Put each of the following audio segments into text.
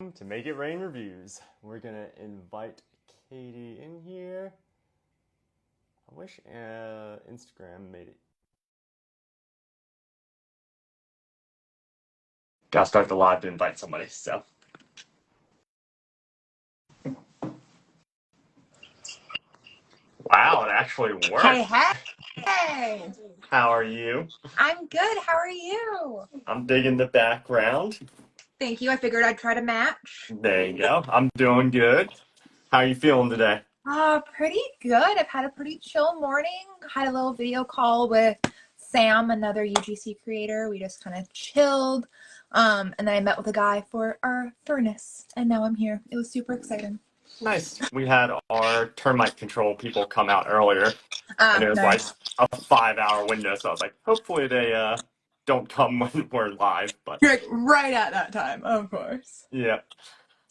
To Make It Rain reviews. We're gonna invite Katie in here. I wish Instagram made it. Gotta start the live to invite somebody, so. Wow, it actually Hey, worked. hey, hey. How are you? I'm good. How are you? I'm digging the background. Thank you. I figured I'd try to match. There you go. I'm doing good. How are you feeling today? Pretty good. I've had a pretty chill morning. Had a little video call with Sam, another UGC creator. We just kind of chilled. And then I met with a guy for our furnace, and now I'm here. It was super exciting. Nice. We had our termite control people come out earlier, and it was like Nice. a 5 hour window, so I was like, hopefully they don't come when we're live, but You're like right at that time, of course. yeah.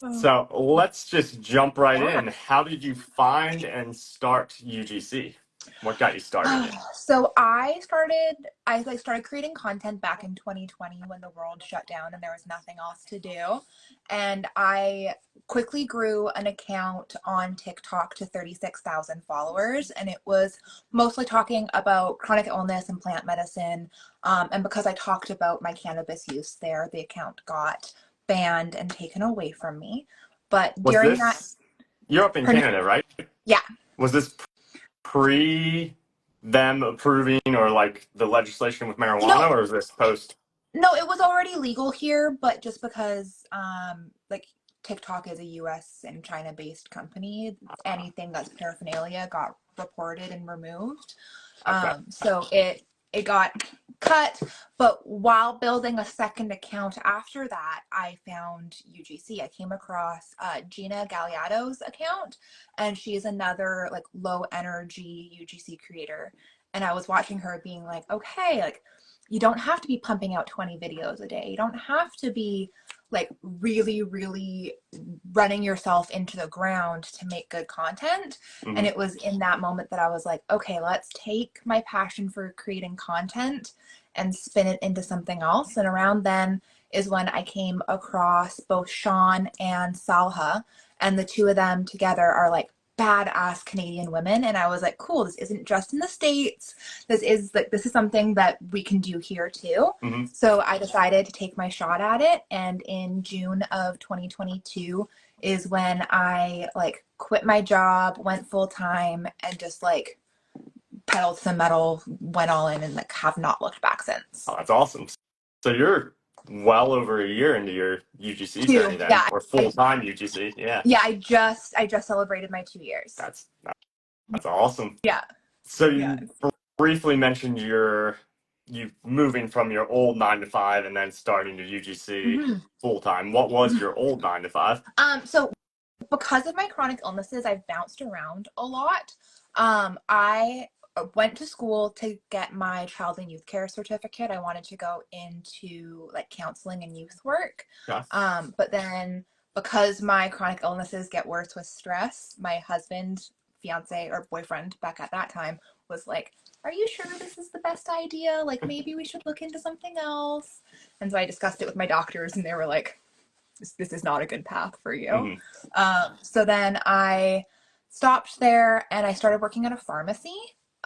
Oh. So let's just jump right in. How did you find and start UGC? What got you started in? So I started creating content back in 2020 when the world shut down and there was nothing else to do. And I quickly grew an account on TikTok to 36,000 followers. And it was mostly talking about chronic illness and plant medicine. And because I talked about my cannabis use there, the account got banned and taken away from me. But Was during that, this, you're up in Canada, right? yeah. Was this pre them approving or like the legislation with marijuana, No, or is this post? No, it was already legal here, but just because like TikTok is a US and China based company, anything that's paraphernalia got reported and removed. Okay. So it got cut, but while building a second account after that, I found UGC. I came across Gina Galliado's account, and she's another like low energy UGC creator. And I was watching her being like, okay, like you don't have to be pumping out 20 videos a day. You don't have to be like really, really running yourself into the ground to make good content. And Hmm. it was in that moment that I was like, okay, let's take my passion for creating content and spin it into something else. And around then is when I came across both Sean and Salha, and the two of them together are like badass Canadian women. And I was like, cool, this isn't just in the States. This is something that we can do here too. Hmm. So I decided to take my shot at it. And in June of 2022 is when I like quit my job, went full time, and just like pedal to the metal, went all in, and like have not looked back since. Oh, that's awesome. So you're well over a year into your UGC journey Two, then, yeah, or full-time UGC. Yeah. yeah. I just celebrated my 2 years. That's awesome. Yeah, So yeah. you briefly mentioned you moving from your old 9 to 5 and then starting your UGC Mhm. full time. What was your old 9 to 5? So because of my chronic illnesses, I've bounced around a lot. I went to school to get my child and youth care certificate. I wanted to go into like counseling and youth work. Okay. But then because my chronic illnesses get worse with stress, my husband, fiance, or boyfriend back at that time was like, are you sure this is the best idea? Like maybe we should look into something else. And so I discussed it with my doctors and they were like, this is not a good path for you. Hmm. So then I stopped there and I started working at a pharmacy.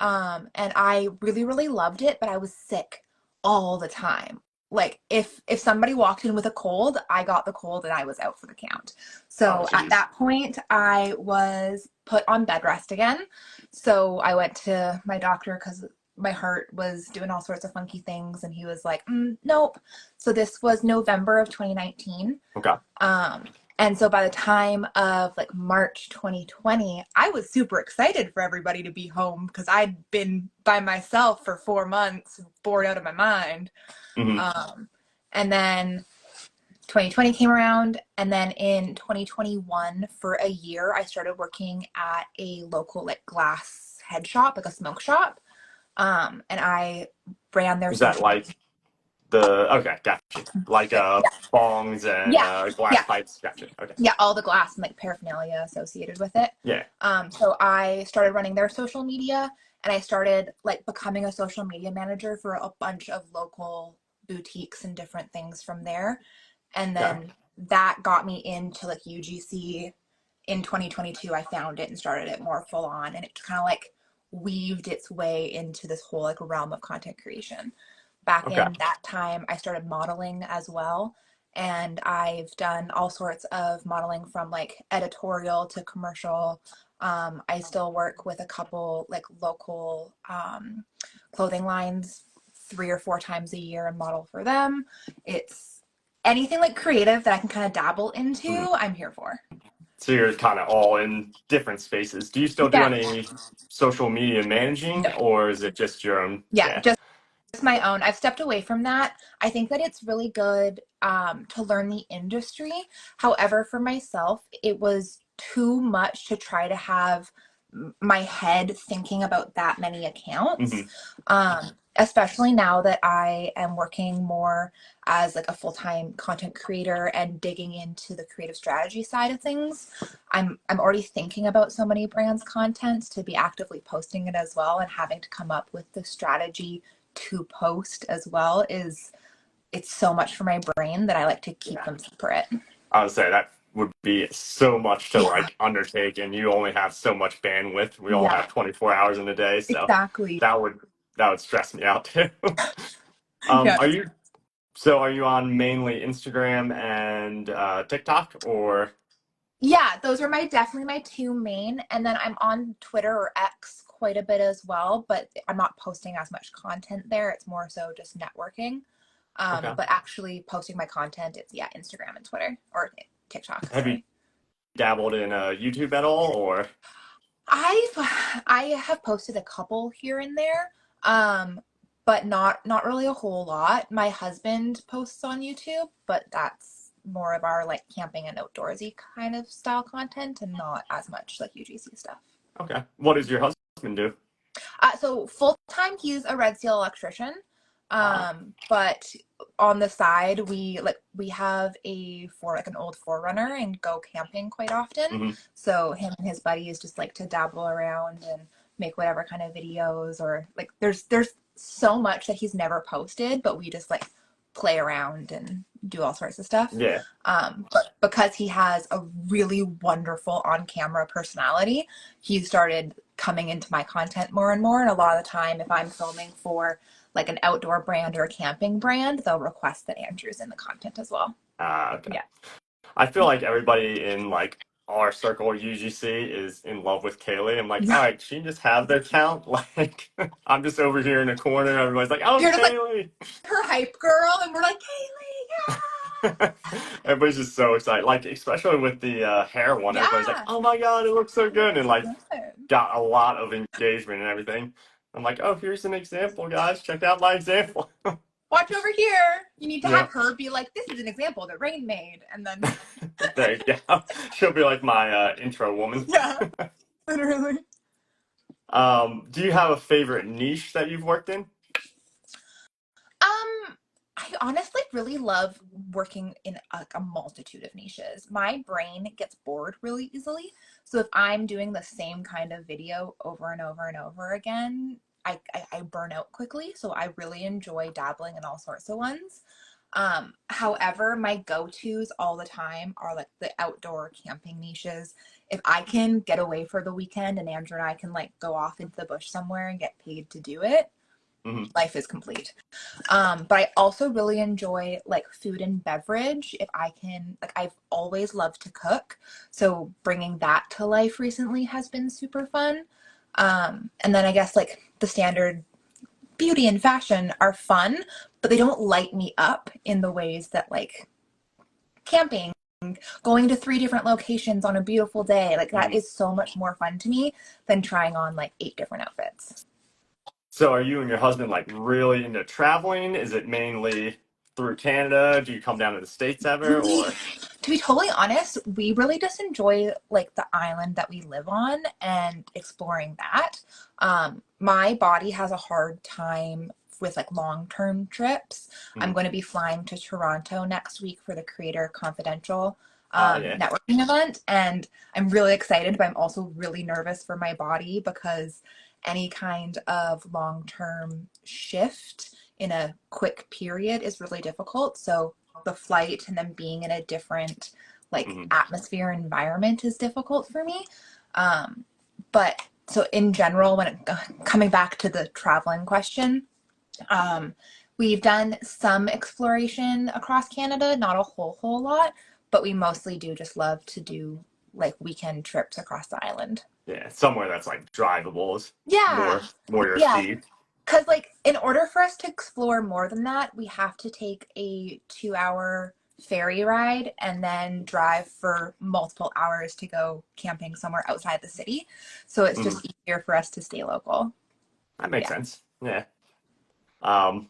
And I really, really loved it, but I was sick all the time. Like if somebody walked in with a cold, I got the cold and I was out for the count. Oh, So at geez. that point, I was put on bed rest again. So I went to my doctor because my heart was doing all sorts of funky things, and he was like, nope. So this was November of 2019. Okay. Um, and so by the time of like March 2020, I was super excited for everybody to be home because I'd been by myself for 4 months, bored out of my mind. Hmm. Um, and then 2020 came around, and then in 2021, for a year, I started working at a local like glass head shop, like a smoke shop. And I ran their Is that social media. like okay, gotcha. Like bongs and Yeah, glass yeah, pipes. Gotcha. Okay. yeah, all the glass and like paraphernalia associated with it. Yeah. So I started running their social media, and I started like becoming a social media manager for a bunch of local boutiques and different things from there. And Okay. then that got me into like UGC in 2022. I found it and started it more full on, and it kind of like weaved its way into this whole like realm of content creation. Back Okay. in that time, I started modeling as well. And I've done all sorts of modeling from like editorial to commercial. I still work with a couple like local clothing lines 3 or 4 times a year and model for them. It's anything like creative that I can kind of dabble Mhm. into, I'm here for. So you're kind of all in different spaces. Do you still do Yeah. any social media managing, No. or is it just your own? Yeah. Yeah. Just my own. I've stepped away from that. I think that it's really good to learn the industry. However, for myself, it was too much to try to have my head thinking about that many accounts. Hmm. Especially now that I am working more as like a full-time content creator and digging into the creative strategy side of things. I'm already thinking about so many brands' contents to be actively posting it as well, and having to come up with the strategy to post as well is it's so much for my brain that I like to keep Yeah. them separate. I would say that would be so much to Yeah. like undertake, and you only have so much bandwidth. We all Yeah, have 24 hours in a day, so exactly. that would that would stress me out too. Yeah. Are you are you on mainly Instagram and TikTok or? Yeah, those are my definitely my two main. And then I'm on Twitter or X quite a bit as well, but I'm not posting as much content there. It's more so just networking. Okay. But actually posting my content, it's yeah, Instagram and Twitter or TikTok, Have you sorry. dabbled in YouTube at all, or? I have posted a couple here and there, um, but not really a whole lot. My husband posts on YouTube, but that's more of our like camping and outdoorsy kind of style content, and not as much like UGC stuff. Okay. What does your husband do? So full time, he's a Red Seal electrician. Ah. But on the side, we have a for like an old Forerunner and go camping quite often. Hmm. So him and his buddies just like to dabble around and make whatever kind of videos, or like there's so much that he's never posted, but we just like play around and do all sorts of stuff. Yeah. But because he has a really wonderful on camera personality, he started coming into my content more and more. And a lot of the time, if I'm filming for like an outdoor brand or a camping brand, they'll request that Andrew's in the content as well. Okay. Yeah. I feel like everybody in like our circle of UGC is in love with Kaylee. I'm like, all right, she just have their count. Like, I'm just over here in a corner. Everybody's like, oh, You're just like Kaylee. her hype girl, and we're like, Kaylee, Everybody's just so excited. Like, especially with the hair one, yeah, everybody's like, oh my God, it looks so yeah, it good. looks And so like, good. got a lot of engagement and everything. I'm like, oh, here's an example, guys. Check out my example. Watch over here. You need to have Yeah. her be like, this is an example that Rane made, and then There you go. She'll be like my intro woman. yeah, literally. Do you have a favorite niche that you've worked in? I honestly really love working in a multitude of niches. My brain gets bored really easily. So if I'm doing the same kind of video over and over and over again, I burn out quickly. So I really enjoy dabbling in all sorts of ones. However, my go-tos all the time are like the outdoor camping niches. If I can get away for the weekend and Andrew and I can like go off into the bush somewhere and get paid to do it, Hmm. life is complete. But I also really enjoy like food and beverage. If I can, like, I've always loved to cook. So bringing that to life recently has been super fun. And then I guess like the standard beauty and fashion are fun, but they don't light me up in the ways that like camping, going to 3 different locations on a beautiful day, like that Hmm. is so much more fun to me than trying on like 8 different outfits. So are you and your husband like really into traveling? Is it mainly through Canada? Do you come down to the States ever We, or? to be totally honest, we really just enjoy like the island that we live on and exploring that. My body has a hard time with like long-term trips. I'm Mhm. going to be flying to Toronto next week for the Creator Confidential Yeah. networking event, and I'm really excited, but I'm also really nervous for my body because any kind of long-term shift in a quick period is really difficult. So the flight and then being in a different like Hmm. atmosphere environment is difficult for me. But so in general, when coming back to the traveling question, um, we've done some exploration across Canada, not a whole lot, but we mostly do just love to do like weekend trips across the island. Yeah, somewhere that's like drivable is Yeah. more your Yeah. speed. Because, like, in order for us to explore more than that, we have to take a 2 hour ferry ride and then drive for multiple hours to go camping somewhere outside the city. So it's Hmm. just easier for us to stay local. That makes Yeah. sense. Yeah. Um,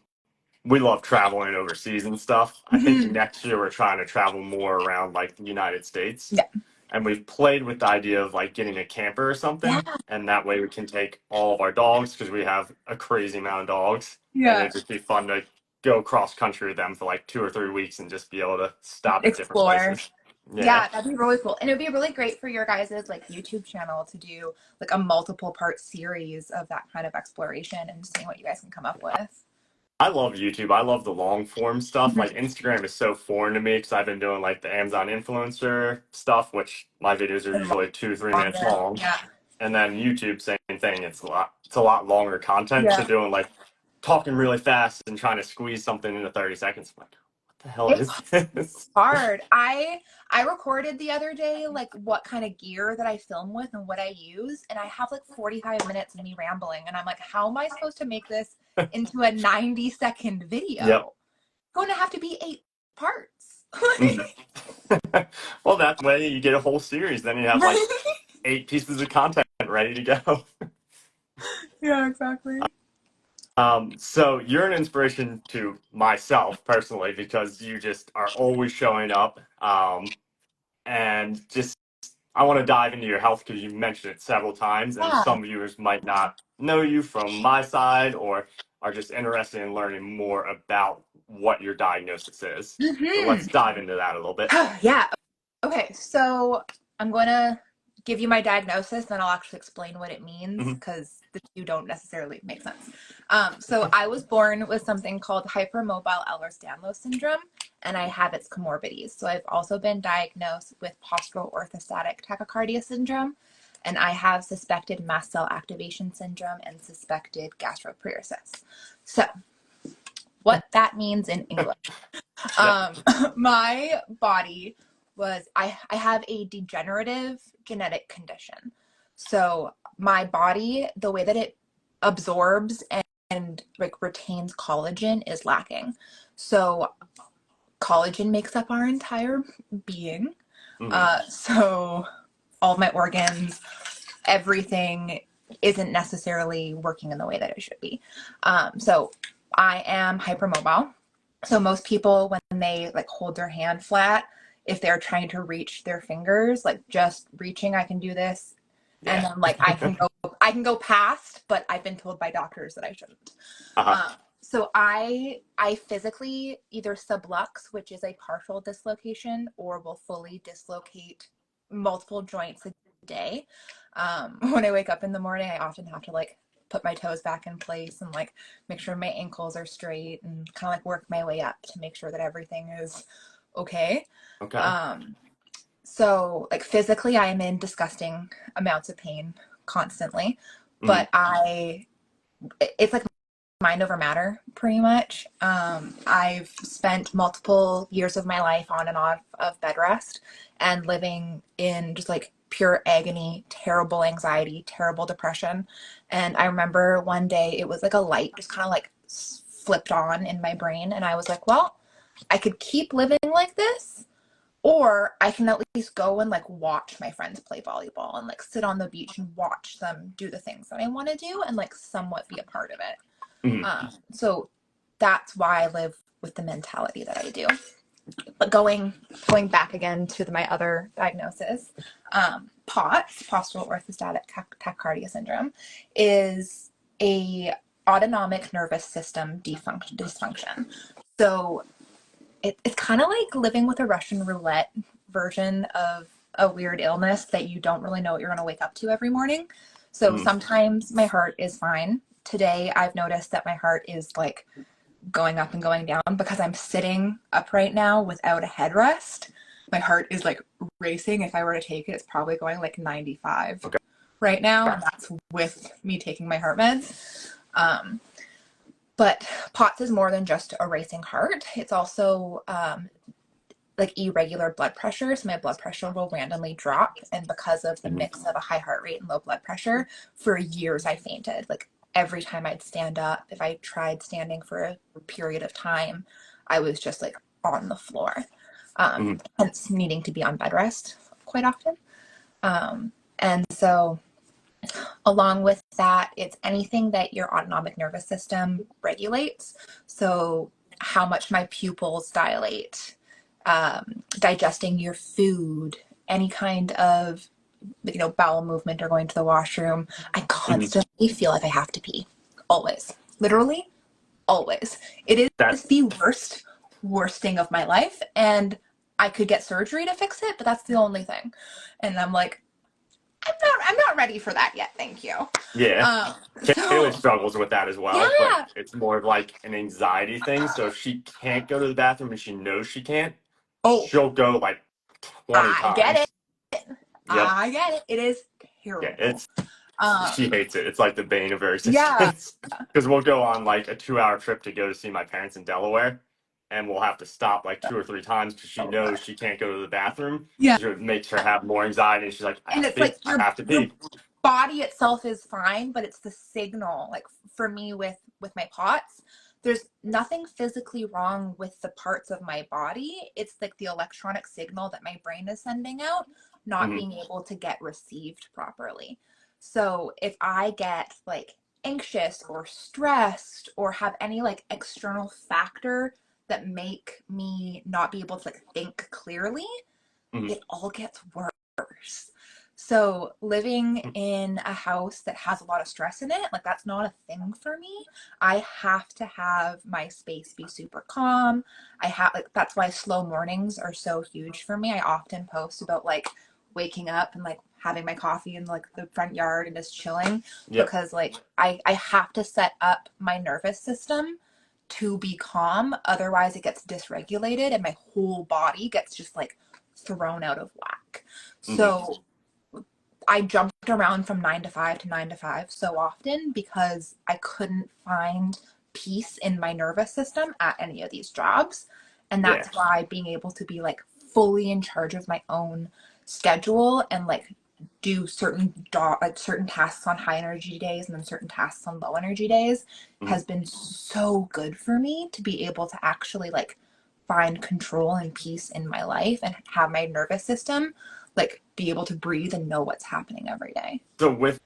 we love traveling overseas and stuff. I think Hmm. next year we're trying to travel more around like the United States. Yeah. And we've played with the idea of like getting a camper or Yeah. something. And that way we can take all of our dogs because we have a crazy amount of dogs. And Yeah. it'd just be fun to go cross country with them for like 2 or 3 weeks and just be able to stop at different Explore. places. Yeah. Yeah, that'd be really cool. And it'd be really great for your guys' like YouTube channel to do like a multiple part series of that kind of exploration and seeing what you guys can come up with. I love YouTube. I love the long form stuff. Mhm. Like Instagram is so foreign to me because I've been doing like the Amazon influencer stuff, which my videos are And usually 2 3 minutes longer. long. Yeah. And then YouTube, same thing. It's a lot longer content. So Yeah. doing like talking really fast and trying to squeeze something into 30 seconds. I'm like, what the hell It's is this? hard. I recorded the other day like what kind of gear that I film with and what I use, and I have like 45 minutes of me rambling, and I'm like, how am I supposed to make this into a 90-second Yep. video? It's going to have to be 8 parts. Mhm. Well, that way you get a whole series. Then you have like 8 pieces of content ready to go. Yeah, exactly. So you're an inspiration to myself personally because you just are always showing up. And just I want to dive into your health because you mentioned it several times, and Yeah. some viewers might not know you from my side or are just interested in learning more about what your diagnosis is. So Hmm. let's dive into that a little bit. Yeah. Okay, so I'm going to give you my diagnosis, then I'll actually explain what it means Mhm. because the two don't necessarily make sense. So I was born with something called hypermobile Ehlers-Danlos syndrome, and I have its comorbidities. So I've also been diagnosed with postural orthostatic tachycardia syndrome, and I have suspected mast cell activation syndrome and suspected gastroparesis. So what that means in English. Yep. Um, my body I have a degenerative genetic condition. So my body, the way that it absorbs and like retains collagen is lacking. So collagen makes up our entire being. Mhm. So all of my organs, everything isn't necessarily working in the way that it should be. So I am hypermobile. So most people, when they like hold their hand flat, if they're trying to reach their fingers, like just reaching, I can do this, and Yeah. then like I can go past, but I've been told by doctors that I shouldn't. Uh-huh. So I physically either sublux, which is a partial dislocation, or will fully dislocate multiple joints a day. When I wake up in the morning, I often have to like put my toes back in place and like make sure my ankles are straight and kind of like work my way up to make sure that everything is okay. Okay. Um, so like physically, I am in disgusting amounts of pain constantly, Mhm. but it's like mind over matter pretty much. I've spent multiple years of my life on and off of bed rest and living in just like pure agony, terrible anxiety, terrible depression. And I remember one day it was like a light just kind of like flipped on in my brain, and I was like, well, I could keep living like this, or I can at least go and like watch my friends play volleyball and like sit on the beach and watch them do the things that I want to do and like somewhat be a part of it. Mhm. So that's why I live with the mentality that I do. But going back again to my other diagnosis, POTS, postural orthostatic tachycardia syndrome, is a autonomic nervous system dysfunction. So it's kind of like living with a Russian roulette version of a weird illness that you don't really know what you're going to wake up to every morning. So Mhm. sometimes my heart is fine. Today, I've noticed that my heart is like going up and going down because I'm sitting up right now without a headrest. My heart is like racing. If I were to take it, it's probably going like 95 Okay. right now, and that's with me taking my heart meds. But POTS is more than just a racing heart. It's also like irregular blood pressure. So my blood pressure will randomly drop. And because of the mix of a high heart rate and low blood pressure, for years I fainted. Like every time I'd stand up, if I tried standing for a period of time, I was just like on the floor. Mhm. Hence needing to be on bed rest quite often. And so along with that, it's anything that your autonomic nervous system regulates. So how much my pupils dilate, digesting your food, any kind of bowel movement or going to the washroom. I Mhm. constantly feel like I have to pee. Always. Literally, always. It is That's the worst thing of my life. And I could get surgery to fix it, but that's the only thing. And I'm like, I'm not ready for that yet, thank you. yeah. Um, Kaylee so struggles with that as well, but yeah. it's more of like an anxiety thing. So if she can't go to the bathroom and she knows she can't, Oh, she'll go like 20 I get times. it. Yep. I get it. It is Yeah, terrible. it's she Um, hates it. It's like the bane of her yeah. existence. Because we'll go on like a 2 hour trip to go to see my parents in Delaware, and we'll have to stop like two or three times because she Oh knows god. she can't go to the bathroom. Yeah. So it makes her have more anxiety. And she's like, I And have to it's pee. like I your have to your pee. body itself is fine, but it's the signal. Like for me with my POTS, there's nothing physically wrong with the parts of my body. It's like the electronic signal that my brain is sending out not Hmm. being able to get received properly. So if I get like anxious or stressed or have any like external factor that make me not be able to like think clearly, Hmm. it all gets worse. So living in a house that has a lot of stress in it, like that's not a thing for me. I have to have my space be super calm. I have like that's why slow mornings are so huge for me. I often post about like waking up and like having my coffee in like the front yard and just chilling Yep. because like I have to set up my nervous system to be calm. Otherwise it gets dysregulated and my whole body gets just like thrown out of whack. Hmm. So I jumped around from 9 to 5 to 9 to 5 so often because I couldn't find peace in my nervous system at any of these jobs. And Yeah. that's why being able to be like fully in charge of my own schedule and like do certain tasks on high energy days and then certain tasks on low energy days Hmm. has been so good for me to be able to actually like find control and peace in my life and have my nervous system like be able to breathe and know what's happening every day. So with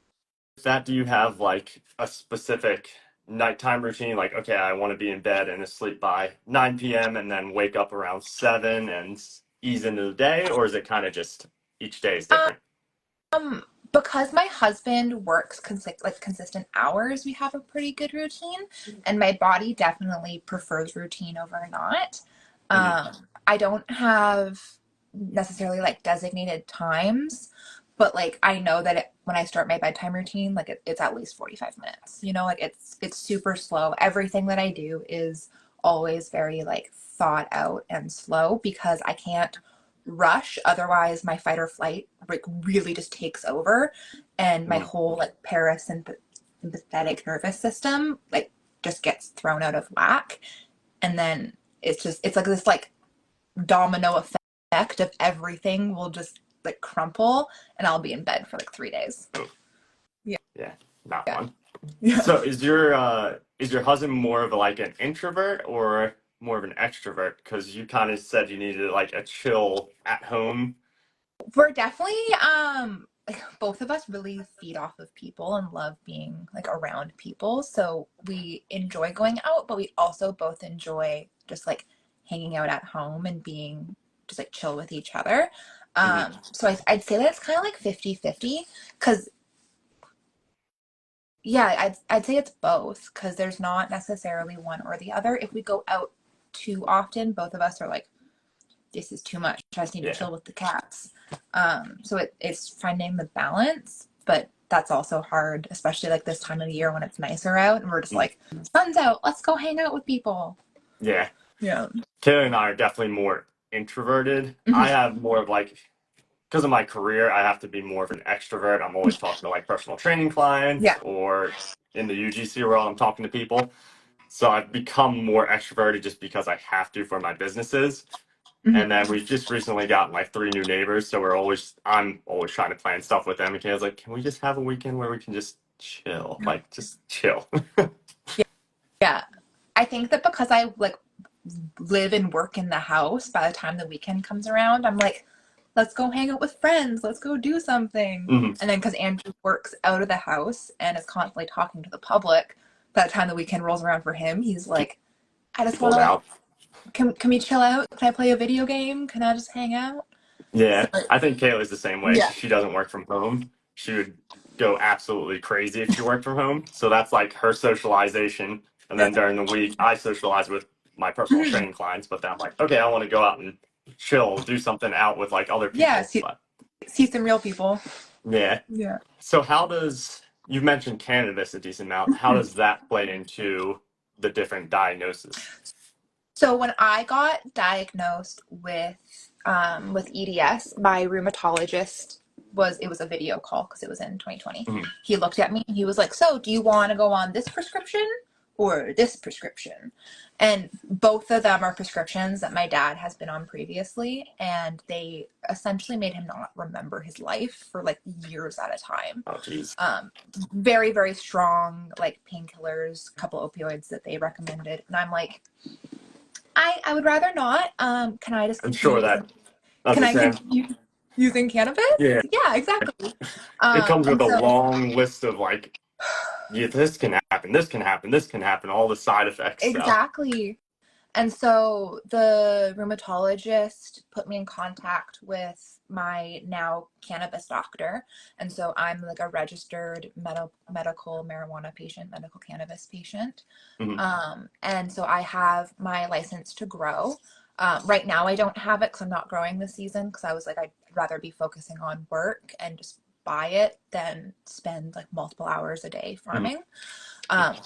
that, do you have like a specific nighttime routine? Like, okay, I want to be in bed and asleep by 9 p.m. and then wake up around 7 and ease into the day, or is it kind of just each day is different? Because my husband works like consistent hours, we have a pretty good routine, and my body definitely prefers routine over not. Hmm. I don't have necessarily like designated times, but like I know that when I start my bedtime routine, like it's at least 45 minutes. Like it's super slow. Everything that I do is always very like thought out and slow because I can't rush. Otherwise, my fight or flight like really just takes over, and my Hmm. whole like parasympathetic nervous system like just gets thrown out of whack, and then it's like this like domino effect of everything will just like crumple, and I'll be in bed for like 3 days. Oh, Yeah, yeah, not yeah, fun. yeah. So is your husband more of like an introvert or more of an extrovert? Because you kind of said you needed like a chill at home. We're definitely like both of us really feed off of people and love being like around people. So we enjoy going out, but we also both enjoy just like hanging out at home and being just like chill with each other. Hmm. So I'd say that it's kind of like 50-50 because yeah, I'd say it's both because there's not necessarily one or the other. If we go out too often, both of us are like, this is too much. I just need to Yeah. chill with the cats. So it's finding the balance, but that's also hard, especially like this time of the year when it's nicer out and we're just Mm. like, sun's out, let's go hang out with people. Yeah. Yeah. Taylor and I are definitely more introverted. I Mhm. have more of like, because of my career, I have to be more of an extrovert. I'm always talking to like personal training clients, Yeah. or in the UGC world, I'm talking to people. So I've become more extroverted just because I have to for my businesses. Mhm. And then we've just recently gotten like three new neighbors, so I'm always trying to plan stuff with them. And Kayla's like, can we just have a weekend where we can just chill, like just chill? Yeah. Yeah. I think that because I like live and work in the house, by the time the weekend comes around, I'm like, let's go hang out with friends. Let's go do something. Hmm. And then because Andrew works out of the house and is constantly talking to the public, by the time the weekend rolls around for him, he's like, I just want People to, out. can we chill out? Can I play a video game? Can I just hang out? So, Yeah, I think Kayla's the same way. yeah. She doesn't work from home. She would go absolutely crazy if she worked from home. So that's like her socialization. And Yeah. then during the week, I socialize with my personal training clients. But then I'm like, okay, I want to go out and chill, do something out with like other Yeah. people. But See some real people. yeah. Yeah. So how does, you've mentioned cannabis a decent amount. How does that play into the different diagnosis? So when I got diagnosed with EDS, my rheumatologist was a video call because it was in 2020. Mhm. He looked at me and he was like, "So, do you want to go on this prescription or this prescription?" And both of them are prescriptions that my dad has been on previously, and they essentially made him not remember his life for like years at a time. Oh, geez. Um, very, very strong like painkillers, a couple opioids that they recommended, and I'm like, I would rather not. Can I just I'm continue sure using? that, as Can a I Sam, continue using cannabis? yeah, Yeah, exactly. it comes with And a so long list of like, yeah, this can happen, this can happen, this can happen, all the side effects. So, exactly. And so the rheumatologist put me in contact with my now cannabis doctor. And so I'm like a registered medical marijuana patient, medical cannabis patient. mhm. And so I have my license to grow. Right now, I don't have it because I'm not growing this season because I was like, I'd rather be focusing on work and just buy it than spend like multiple hours a day Mhm. farming.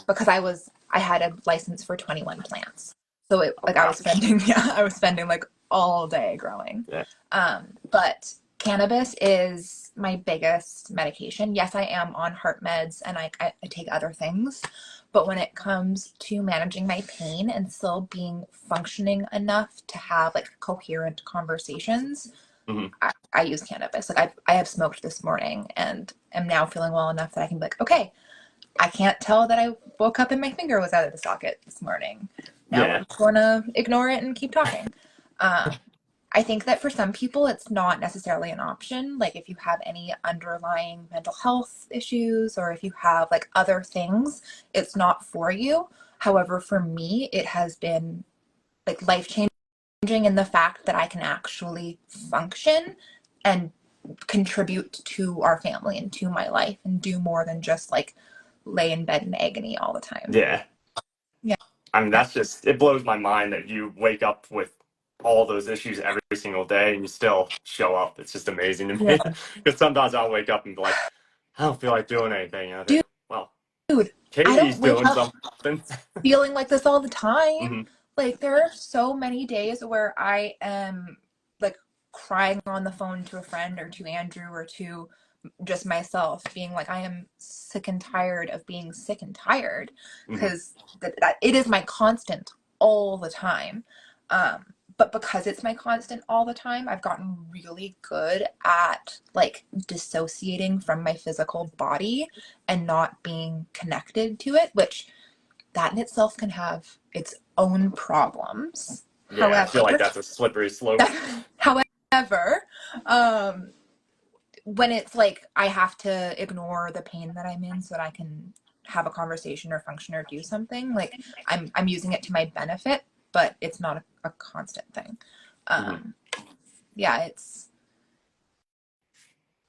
Because I had a license for 21 plants. So it Oh, like I was wow. spending, yeah, I was spending like all day growing. Yeah. But cannabis is my biggest medication. Yes, I am on heart meds and I take other things. But when it comes to managing my pain and still being functioning enough to have like coherent conversations, Hmm. I use cannabis. Like I have smoked this morning and am now feeling well enough that I can be like, okay, I can't tell that I woke up and my finger was out of the socket this morning. Now we're Yeah. just going to ignore it and keep talking. Um, I think that for some people, it's not necessarily an option. Like if you have any underlying mental health issues or if you have like other things, it's not for you. However, for me, it has been like life changing in the fact that I can actually function and contribute to our family and to my life and do more than just like lay in bed in agony all the time. Yeah. Yeah. I mean, that's just, it blows my mind that you wake up with all those issues every single day and you still show up. It's just amazing to Yeah. me. Because sometimes I'll wake up and be like, I don't feel like doing anything. And I'll be Dude, like, well, I Katie's don't wake doing up something. feeling like this all the time. Hmm. Like there are so many days where I am like crying on the phone to a friend or to Andrew or to just myself being like I am sick and tired of being sick and tired Hmm. because that it is my constant all the time. But because it's my constant all the time, I've gotten really good at like dissociating from my physical body and not being connected to it, which that in itself can have its own problems. Yeah, I feel like However, that's a slippery slope. however, um, when it's like I have to ignore the pain that I'm in so that I can have a conversation or function or do something, like I'm using it to my benefit, but it's not a constant thing. Hmm. Um, yeah,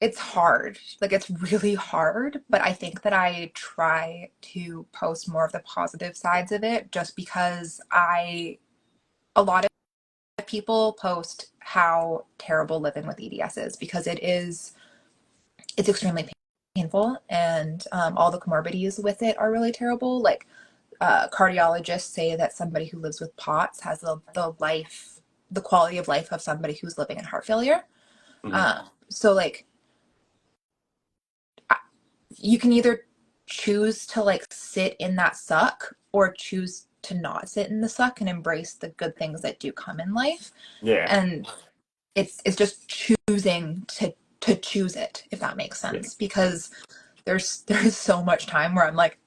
it's hard. Like it's really hard, but I think that I try to post more of the positive sides of it just because a lot of people post how terrible living with EDS is because it's extremely painful, and all the comorbidities with it are really terrible. Like cardiologists say that somebody who lives with POTS has the quality of life of somebody who's living in heart failure. Hmm. So like you can either choose to like sit in that suck or choose to not sit in the suck and embrace the good things that do come in life. Yeah. And it's just choosing to choose it, if that makes Yeah. sense, because there's so much time where I'm like,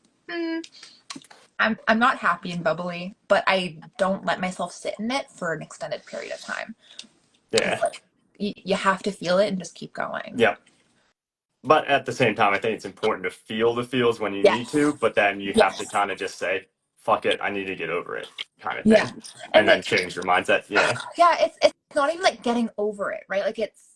I'm not happy and bubbly, but I don't let myself sit in it for an extended period of time. It's Yeah. like you have to feel it and just keep going. Yep. But at the same time, I think it's important to feel the feels when you need to, Yes. but then you have to Yes. kind of just say, fuck it, I need to get over it, kind of Yeah. thing. And And then like change your mindset. Yeah. yeah, it's not even like getting over it, right? Like it's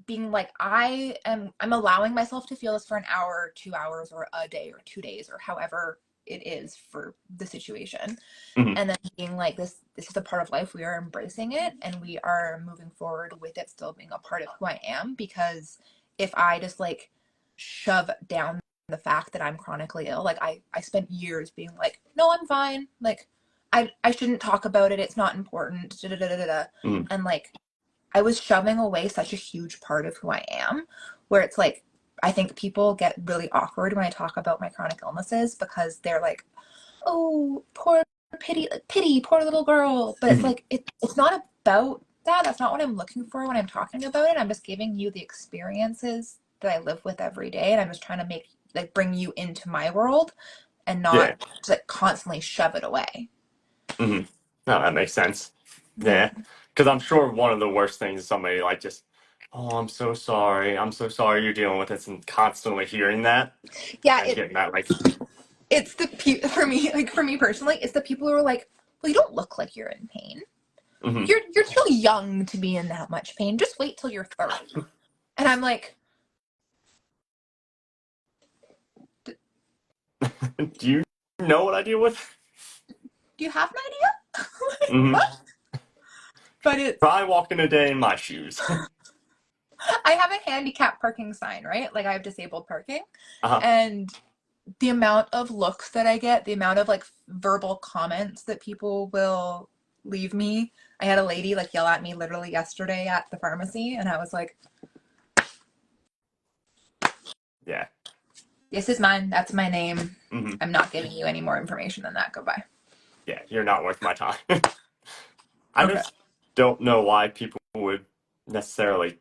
being like I'm allowing myself to feel this for an hour or 2 hours or a day or 2 days or however it is for the situation. Hmm. And then being like this is a part of life, we are embracing it and we are moving forward with it still being a part of who I am. Because if I just like shove down the fact that I'm chronically ill, like I spent years being like, no, I'm fine, like I shouldn't talk about it, it's not important, da, da, da, da, da. Hmm. And like I was shoving away such a huge part of who I am, where it's like I think people get really awkward when I talk about my chronic illnesses because they're like, oh, poor pity, poor little girl. But it's Hmm. like it's not about that. That's not what I'm looking for when I'm talking about it. I'm just giving you the experiences that I live with every day, and I'm just trying to make like bring you into my world and Yeah. not just like constantly shove it away. Hmm. No, that makes sense. Yeah. Yeah. Because I'm sure one of the worst things is somebody like just, oh, I'm so sorry. I'm so sorry you're dealing with this, and constantly hearing that Yeah, and getting that like, it's for me, like for me personally, it's the people who are like, well, you don't look like you're in pain. hmm. You're too young to be in that much pain. Just wait till you're 30. And I'm like, Do you know what I deal with? do you have an idea? Like, Hmm. what? But it's Try walking a day in my shoes. I have a handicap parking sign, right? Like I have disabled parking. Uh-huh. And the amount of looks that I get, the amount of like verbal comments that people will leave me. I had a lady like yell at me literally yesterday at the pharmacy, and I was like, Yeah. this is mine. That's my name. Hmm. I'm not giving you any more information than that. Goodbye. Yeah, you're not worth my time. I Okay. just don't know why people would necessarily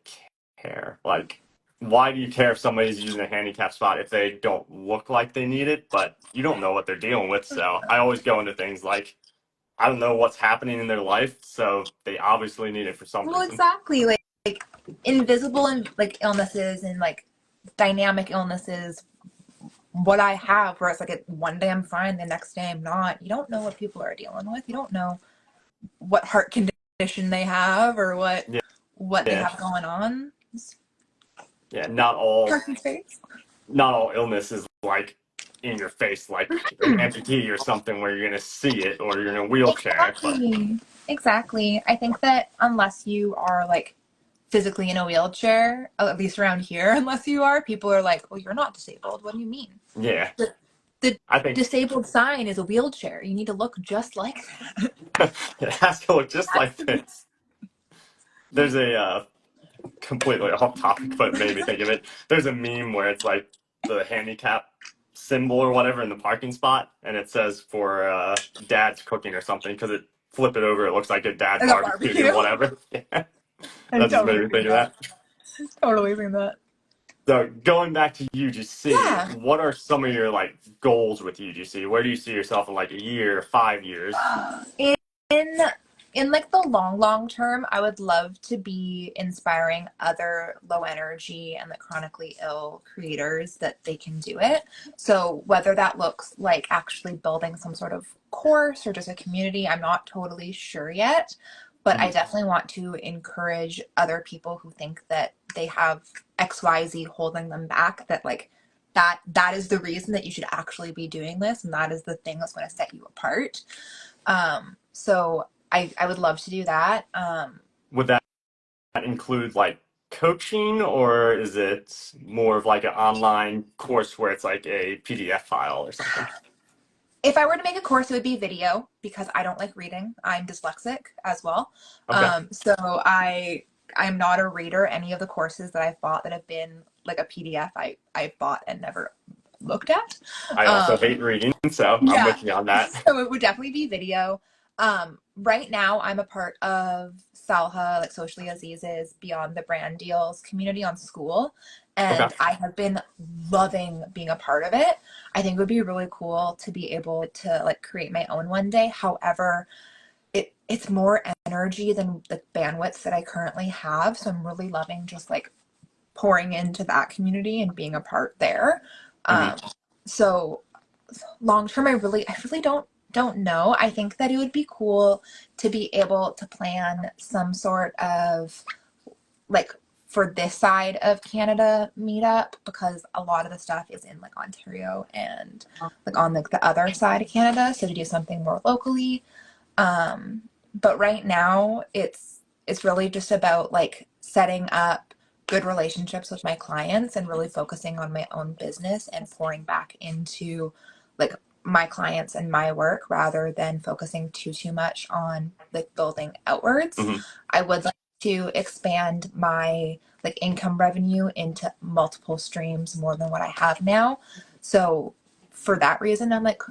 care. Like, why do you care if somebody's using a handicap spot if they don't look like they need it, but you don't know what they're dealing with? So I always go into things like, I don't know what's happening in their life, so they obviously need it for some Well, reason. exactly. Like invisible and like illnesses and like dynamic illnesses. What I have, where it's like one day I'm fine, the next day I'm not. You don't know what people are dealing with. You don't know what heart condition they have or Yeah, what they yeah, have going on. It's yeah. person's face. Not all illness is like in your face, like an amputee or something where you're gonna see it or you're in a wheelchair. But Exactly. Exactly. I think that unless you are like physically in a wheelchair, at least around here, unless you are, people are like, well, you're not disabled. What do you mean? yeah, The I think disabled sign is a wheelchair. You need to look just like that. it has to look just That's like this. There's a completely off topic, but made me think of it. There's a meme where it's like the handicap symbol or whatever in the parking spot, and it says for dad's cooking or something because it flip it over, it looks like a dad like a barbecuing or barbecue. whatever. Yeah, I've that just totally made me seen think of that. that. Totally seen that. So going back to UGC, Yeah. what are some of your like goals with UGC? Where do you see yourself in like a year, 5 years? In in like the long term, I would love to be inspiring other low energy and the chronically ill creators that they can do it. So whether that looks like actually building some sort of course or just a community, I'm not totally sure yet. But I Mhm. definitely want to encourage other people who think that they have XYZ holding them back, that like that is the reason that you should actually be doing this, and that is the thing that's going to set you apart. So I would love to do that. Would that include like coaching, or is it more of like an online course where it's like a PDF file or something? If I were to make a course, it would be video because I don't like reading. I'm dyslexic as well. Okay. So I'm not a reader. Any of the courses that I've bought that have been like a PDF, I've bought and never looked at. I also hate Um, reading, so I'm yeah. with you on that. So it would definitely be video. Right now I'm a part of Salha, like Socially Aziz's Beyond the Brand Deals community on School. Okay. And I have been loving being a part of it. I think it would be really cool to be able to like create my own one day. However, it's more energy than the bandwidth that I currently have. So I'm really loving just like pouring into that community and being a part there. Hmm. Um, so long term, I really don't know. I think that it would be cool to be able to plan some sort of like for this side of Canada meetup because a lot of the stuff is in like Ontario and like on like the other side of Canada. So to do something more locally. But right now it's really just about like setting up good relationships with my clients and really focusing on my own business and pouring back into like my clients and my work rather than focusing too much on like building outwards. Hmm. I would like to expand my like income revenue into multiple streams more than what I have now. So for that reason, I'm like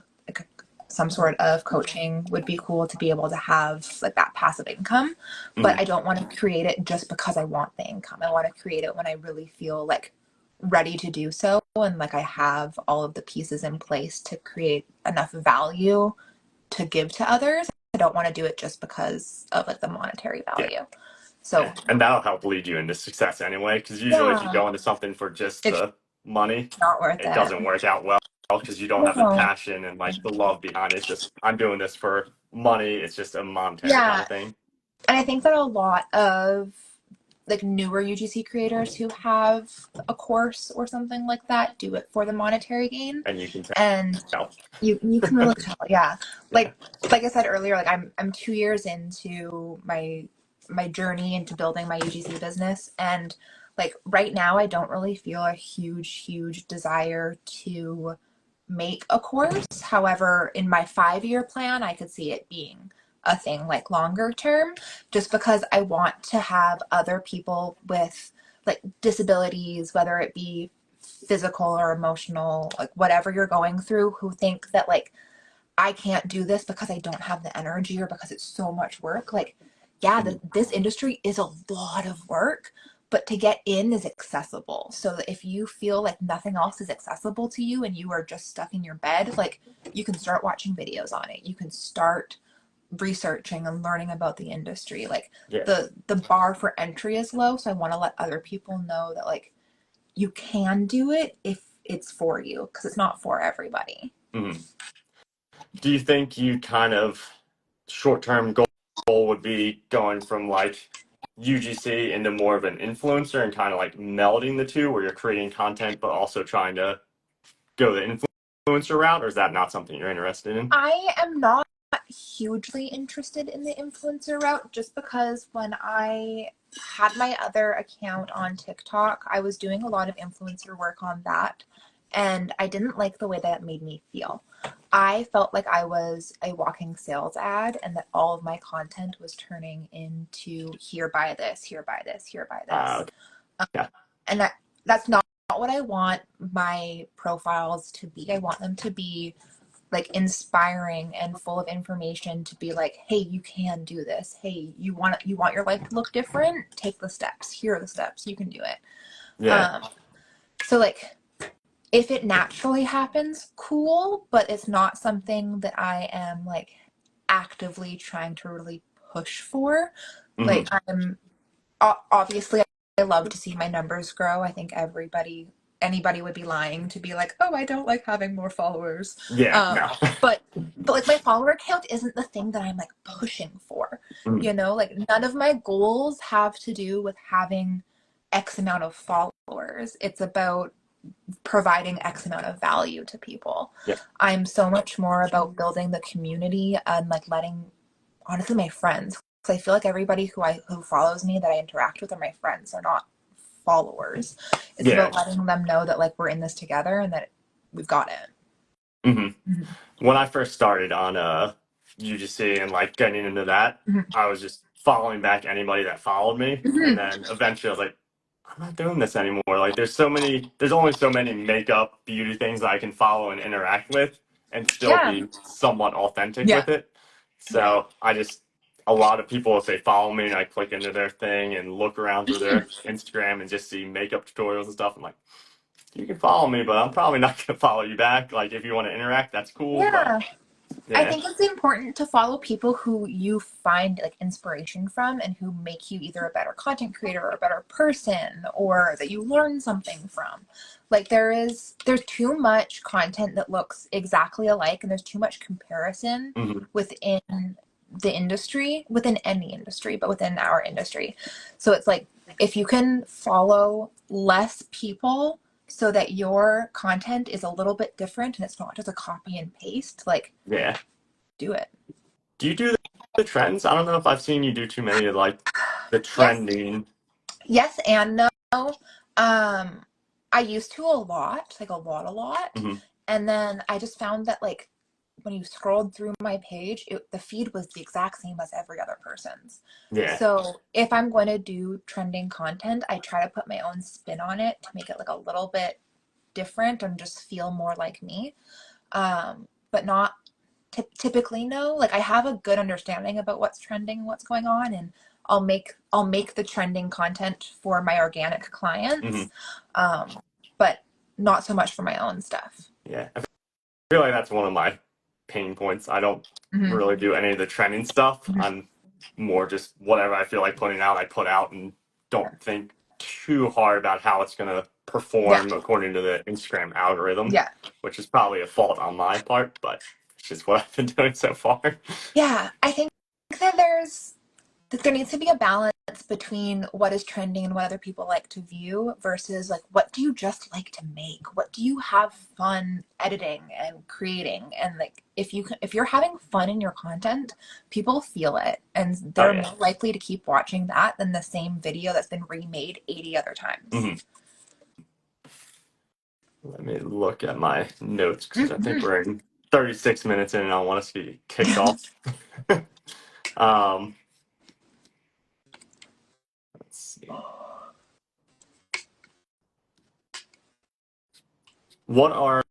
some sort of coaching would be cool to be able to have like that passive income. But Hmm. I don't want to create it just because I want the income. I want to create it when I really feel like ready to do so and like I have all of the pieces in place to create enough value to give to others. I don't want to do it just because of like the monetary Yeah. value. Yeah. So And that'll help lead you into success anyway, because usually if you yeah, go into something for just it's the money, not worth it it. doesn't work out well because you don't have the No. passion and like the love behind it. It's just, I'm doing this for money. It's just a monetary kind Yeah. of thing. And I think that a lot of like newer UGC creators who have a course or something like that do it for the monetary gain. And you can And tell. you can really tell, yeah. Yeah. Like I said earlier, like I'm 2 years into my journey into building my UGC business, and like right now I don't really feel a huge desire to make a course. However, in my 5 year plan, I could see it being a thing like longer term, just because I want to have other people with like disabilities, whether it be physical or emotional, like whatever you're going through, who think that like I can't do this because I don't have the energy or because it's so much work. Like, yeah, Mhm. this industry is a lot of work, but to get in is accessible. So that if you feel like nothing else is accessible to you and you are just stuck in your bed, like you can start watching videos on it. You can start researching and learning about the industry. Like Yeah. the bar for entry is low, so I want to let other people know that like you can do it if it's for you because it's not for everybody. Mhm. Do you think you kind of short-term goal would be going from like UGC into more of an influencer and kind of like melding the two where you're creating content but also trying to go the influencer route, or is that not something you're interested in? I am not hugely interested in the influencer route just because when I had my other account on TikTok, I was doing a lot of influencer work on that, and I didn't like the way that made me feel. I felt like I was a walking sales ad and that all of my content was turning into here buy this, here buy this, here buy this. Okay. Yeah. And that's not what I want my profiles to be. I want them to be like inspiring and full of information to be like, hey, you can do this. Hey, you want your life to look different? Take the steps. Here are the steps. You can do it. Yeah. So like if it naturally happens, cool, but it's not something that I am like actively trying to really push for. Hmm. Like I'm obviously I love to see my numbers grow. I think anybody would be lying to be like, oh, I don't like having more followers. Yeah. Um, No. but like my follower count isn't the thing that I'm like pushing for. Mhm. Like none of my goals have to do with having X amount of followers. It's about providing X amount of value to people. Yeah. I'm so much more about building the community and like letting honestly my friends, because I feel like everybody who follows me that I interact with are my friends. They're not followers. It's Yeah. about letting them know that like we're in this together and that we've got it. hmm Mhm. When I first started on UGC and like getting into that, Mhm. I was just following back anybody that followed me, and Mhm. then eventually I was like, I'm not doing this anymore. Like, there's only so many makeup, beauty things that I can follow and interact with, and still Yeah. be somewhat authentic Yeah. with it. So a lot of people, if they follow me and I click into their thing and look around through their Instagram and just see makeup tutorials and stuff, I'm like, you can follow me, but I'm probably not going to follow you back. Like, if you want to interact, that's cool, but Yeah. I yeah. think it's important to follow people who you find like inspiration from and who make you either a better content creator or a better person or that you learn something from. Like there's too much content that looks exactly alike and there's too much comparison hmm within the industry, within any industry, but within our industry. So it's like if you can follow less people so that your content is a little bit different and it's not just a copy and paste, like Yeah. do it. Do you do the trends? I don't know if I've seen you do too many of like the Yes, trending. yes and no. I used to a lot, like a lot. hmm And then I just found that like when you scrolled through my page, the feed was the exact same as every other person's. Yeah. So if I'm going to do trending content, I try to put my own spin on it to make it like a little bit different and just feel more like me. But not typically no. Like I have a good understanding about what's trending, what's going on, and I'll make the trending content for my organic hmm clients, um, but not so much for my own stuff. Yeah. I feel like that's one of my pain points. I don't Hmm. really do any of the trending stuff. Hmm. I'm more just whatever I feel like putting out, I put out and don't think too hard about how it's going to Yeah, perform according to the Instagram algorithm, yeah, which is probably a fault on my part, but it's just what I've been doing so far. yeah. I think that there needs to be a balance between what is trending and what other people like to view versus like what do you just like to make, what do you have fun editing and creating, and like if you're having fun in your content, people feel it and Oh, they're yeah. more likely to keep watching that than the same video that's been remade 80 other times. hmm Let me look at my notes because I think Mhm. we're in 36 minutes in and I want us to get kicked off. um, let's see. What are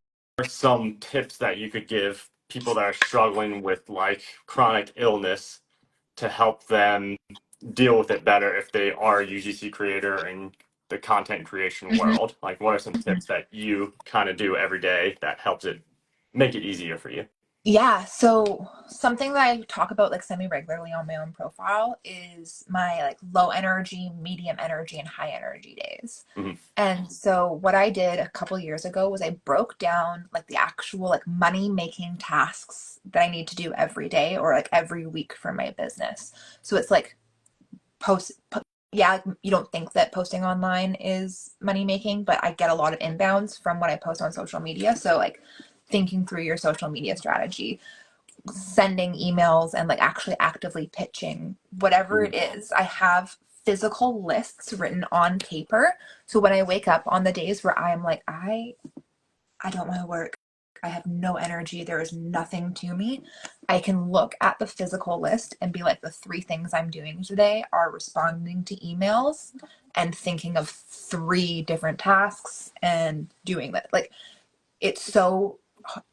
some tips that you could give people that are struggling with like chronic illness to help them deal with it better if they are a UGC creator in the content creation Mhm. world? Like, what are some tips that you kind of do every day that helps it make it easier for you? Yeah, so something that I talk about like semi regularly on my own profile is my like low energy, medium energy, and high energy days. hmm And so what I did a couple years ago was I broke down like the actual like money making tasks that I need to do every day or like every week for my business. So it's like yeah, like, you don't think that posting online is money making, but I get a lot of inbounds from what I post on social media. So like thinking through your social media strategy, sending emails and like actually actively pitching whatever it is. I have physical lists written on paper. So when I wake up on the days where I'm like I don't want to work, I have no energy, there is nothing to me, I can look at the physical list and be like the three things I'm doing today are responding to emails and thinking of three different tasks and doing that. Like it's so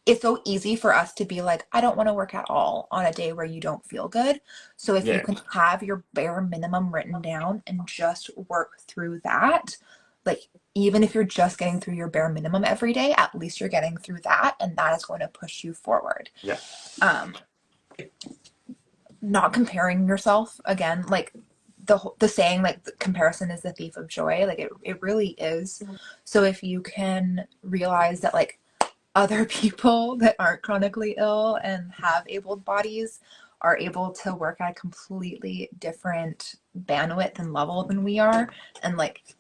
it's so easy for us to be like, I don't want to work at all on a day where you don't feel good. So if you Yeah, can have your bare minimum written down and just work through that, like even if you're just getting through your bare minimum every day, at least you're getting through that and that is going to push you forward. yeah, Um, Not comparing yourself again, like the saying like the comparison is the thief of joy, like it really is. So if you can realize that like other people that aren't chronically ill and have abled bodies are able to work at a completely different bandwidth and level than we are, and like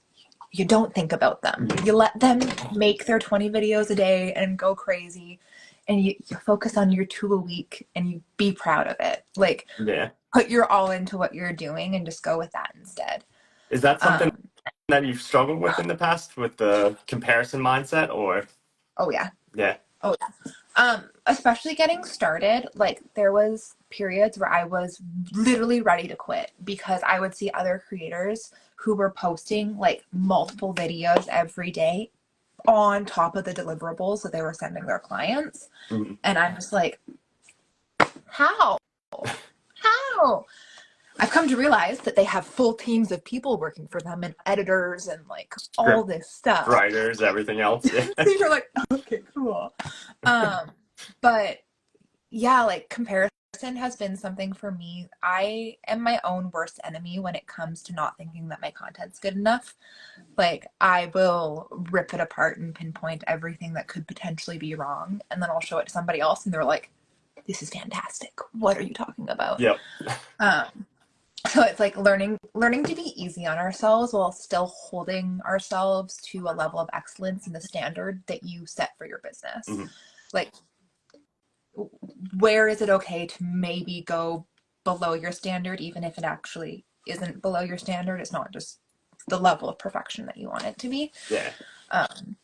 you don't think about them, you let them make their 20 videos a day and go crazy, and you focus on your two a week and you be proud of it, like yeah. put your all into what you're doing and just go with that instead. Is that something um that you've struggled with in the past with the comparison mindset, or Oh yeah. yeah. Oh yeah. Especially getting started, like there was periods where I was literally ready to quit because I would see other creators who were posting like multiple videos every day on top of the deliverables that they were sending their clients. Mhm. And I'm just like, how? How? I've come to realize that they have full teams of people working for them and editors and like all Script this stuff. writers, everything else. Yeah. So you're like, okay, cool. But yeah, like comparison has been something for me. I am my own worst enemy when it comes to not thinking that my content's good enough. Like I will rip it apart and pinpoint everything that could potentially be wrong, and then I'll show it to somebody else and they're like, this is fantastic. What are you talking about? Yep. Um, so it's like learning to be easy on ourselves while still holding ourselves to a level of excellence and the standard that you set for your business. Mhm. Like where is it okay to maybe go below your standard, even if it actually isn't below your standard? It's not just the level of perfection that you want it to be. Yeah. Um,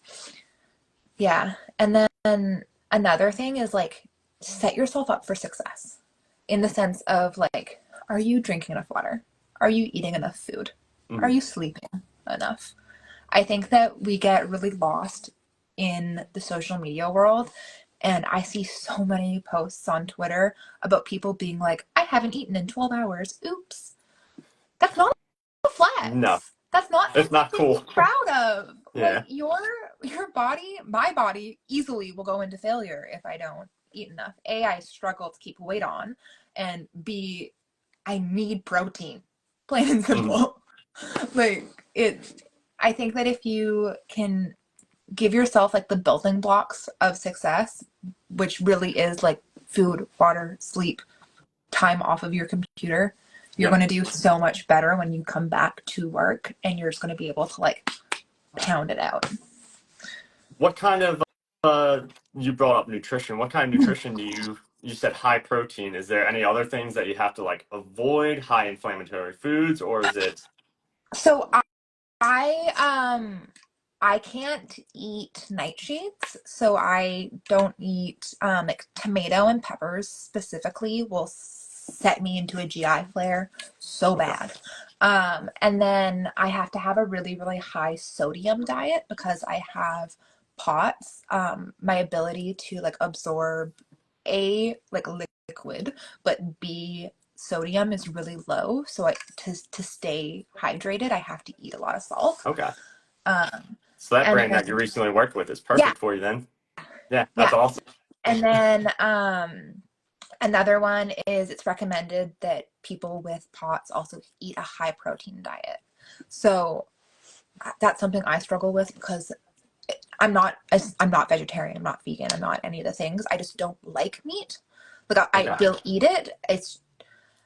yeah. And then another thing is like set yourself up for success in the sense of like, are you drinking enough water? Are you eating enough food? Are Mhm. you sleeping enough? I think that we get really lost in the social media world. And I see so many posts on Twitter about people being like, I haven't eaten in 12 hours. Oops. That's not a No, flex. That's not it's something not to be cool. proud of. Like Yeah. your body, my body easily will go into failure if I don't eat enough. A, I struggle to keep weight on, and B, I need protein. Plain and Mhm. simple. Like it I think that if you can give yourself like the building blocks of success, which really is like food, water, sleep, time off of your computer, you're Yep. going to do so much better when you come back to work and you're just going to be able to like pound it out. What kind of you brought up nutrition. What kind of nutrition do you said high protein? Is there any other things that you have to like avoid, high inflammatory foods, or is it So I I can't eat nightshades, so I don't eat like tomato and peppers specifically will set me into a GI flare so okay? bad. And then I have to have a really, really high sodium diet because I have POTS. My ability to like absorb A, like liquid, but B, sodium is really low. So to stay hydrated, I have to eat a lot of salt. Okay. Um, So that and brand that you then recently worked with is yeah, perfect for you then. Yeah, that's yeah. awesome. And then another one is it's recommended that people with POTS also eat a high protein diet. So that's something I struggle with because I'm not vegetarian, I'm not vegan, I'm not any of the things. I just don't like meat. Like I Okay. will eat it. It's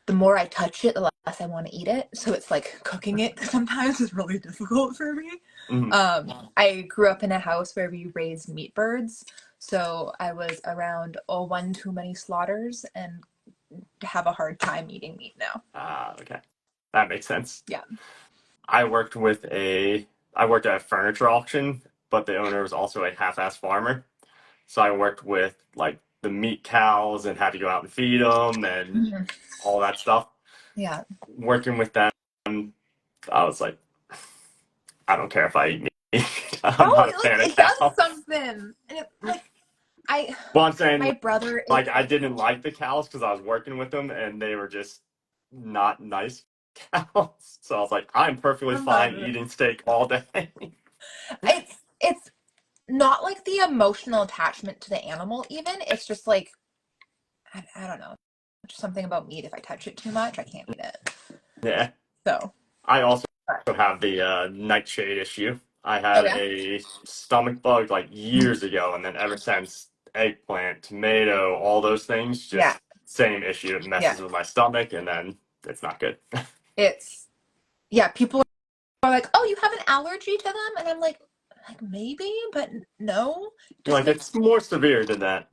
the more I touch it, the less I want to eat it. So it's like cooking it sometimes is really difficult for me. Mhm. I grew up in a house where we raised meat birds, so I was around one too many slaughters and have a hard time eating meat now. Okay. That makes sense. Yeah. I worked with I worked at a furniture auction, but the owner was also a half-ass farmer. So I worked with like the meat cows and had to go out and feed them and Mhm. all that stuff. Yeah. Working with them, I was like, I don't care if I eat meat. I'm not a Oh, fan like of it does cows. something, and it like I, Well, I'm saying my brother is. like I didn't like the cows because I was working with them and they were just not nice cows. So I was like, I'm perfectly fine Um, eating steak all day. it's not like the emotional attachment to the animal. Even it's just like I don't know, just something about meat. If I touch it too much, I can't eat it. Yeah. So. I also have the nightshade issue. I Oh had yeah. a stomach bug like years ago, and then ever since eggplant, tomato, all those things, Yeah. just same issue. It Yeah. messes with my stomach, and then it's not good. It's yeah. People are like, "Oh, you have an allergy to them," and I'm like maybe, but no. It just Like it's more severe than that.